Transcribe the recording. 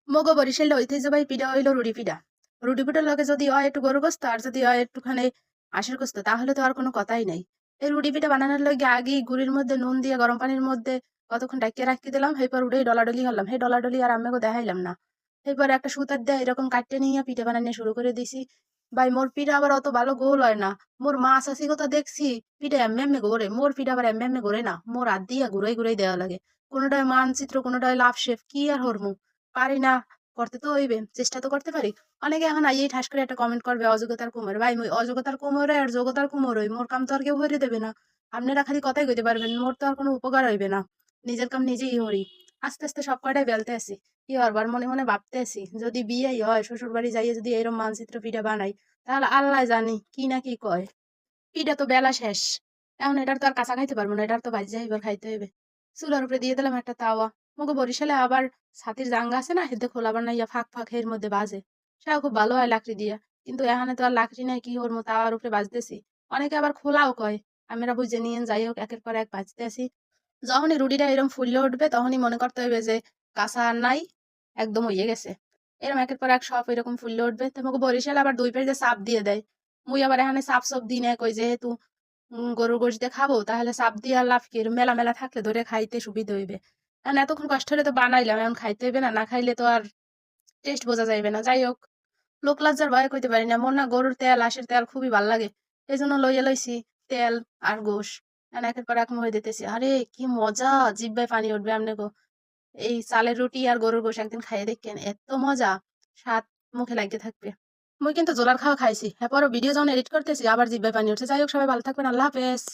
মগো বরিশালে ঐতিহ্যবাহী পিঠা হইলো রুটি পিঠা। রুটি পিঠার লগে যদি হয় একটু গরু গোস্ত আর যদি হয় একটুখানি হাঁসের গোস্ত তাহলে তো আর কোনো কথাই নাই। এই রুটি পিঠা বানানোর লগে আগেই গুড়ির মধ্যে নুন দিয়ে গরম পানির মধ্যে কতক্ষণ ডাকিয়ে রাখতে দিলাম। এরপর উঠেই ডলাডলি হলাম। সেই ডলাডলি আর আম্মাকে দেখাইলাম না। এরপর একটা সুতার দিয়ে এরকম কাটতে নিয়ে পিঠা বানানো শুরু করে দিছি। ভাই মোর পিঠা আবার অত ভালো গোল হয় না। মোর মা শাশি কথা দেখছি পিঠা এমনি এমনি ঘোরে। মোর পিঠা আবার এমনি এমনি ঘোরে না। মোর হাত দিয়া ঘুরাই ঘুরাই দেওয়া লাগে। কোনোটায় মানচিত্র কোনোটায় লাভ শেপ কি আর হরমু। পারি না। করতে তো হইবে। চেষ্টা তো করতে পারি। অনেকে এখন আইয়েই ঠাস করে একটা কমেন্ট করবে অযোগ্যতার কুমোর। ভাই মুই অযোগ্যতার কুমোর আর যোগ্যতার কুমোর হই। মোর কাম তো আর কেউ হইরে দেবে না। আপনারা খালি কথাই কইতে পারবেন। মোর তো আর কোনো উপকার হইবে না। নিজের কাম নিজেই হরি। আস্তে আস্তে সব কয়টাই বেলতে আছি। কি হরবার মনে মনে ভাবতে আছি যদি বিয়েই হয় শ্বশুর বাড়ি যাইয়ে যদি এরম মানচিত্র পিঠা বানাই তাহলে আল্লাহ জানি কি না কি কয়। পিঠা তো বেলা শেষ। এখন এটার তো আর কাঁচা খাইতে পারবো না। এটার তো ভাইজা এবার খাইতে হইবে। চুলার উপরে দিয়ে দিলাম একটা তাওয়া। মগো বরিশালে আবার ছাতির জাঙ্গা আছে না হেতে খোলা বানাইয়া ফাঁক ফাঁক এর মধ্যে বাজে। সেটা খুব ভালো হয় লাকড়ি দিয়া। কিন্তু এখানে তো আর লাকড়ি নাই কি ওর মতো তাওয়ার উপরে বাজতেছি। অনেকে আবার খোলাও কয়। আমরা বুঝে নিয়ে যাই হোক একের পর এক বাজতে আসি। যখনই রুটিটা এরকম ফুললে উঠবে তখনই মনে করতে হইবে যে কাঁচা আর নাই, একদম হইয়ে গেছে। এরকম একের পর এক সব এরকম ফুললে উঠবে। তোমাকে বরিশাল আবার দুই পাশে চাপ দিয়ে দেয়। মুই আবার এখানে চাপ সব দিই না কই যেহেতু গরুর গোশ দিয়ে খাবো তাহলে চাপ দিয়ে আর লাভ কি মেলা মেলা থাকলে ধরে খাইতে সুবিধা হইবে। এখন এতক্ষণ কষ্ট হলে তো বানাইলাম এখন খাইতে হইবে না, না খাইলে তো আর টেস্ট বোঝা যাইবে না। যাই হোক, লোক লজ্জার ভয়ে কইতে পারি না। মোর না গরুর তেল হাঁসের তেল খুবই ভাল লাগে। এই জন্য লইয়া লইছি তেল আর গোশ। এখন একের পর এক মুখে দিতেছি। আরে কি মজা, জিব্বায় পানি উঠবে আমনে গো। এই চালের রুটি আর গরুর গোশ একদিন খাইয়ে দেখেন, এত মজা, স্বাদ মুখে লাগতে থাকবে। মুই কিন্তু জোলার খাওয়া খাইছি। এরপরও ভিডিও যখন এডিট করতেছি আবার জিব্বায় পানি উঠছে। যাই হোক, সবাই ভালো থাকবেন। আল্লাহ হাফেজ।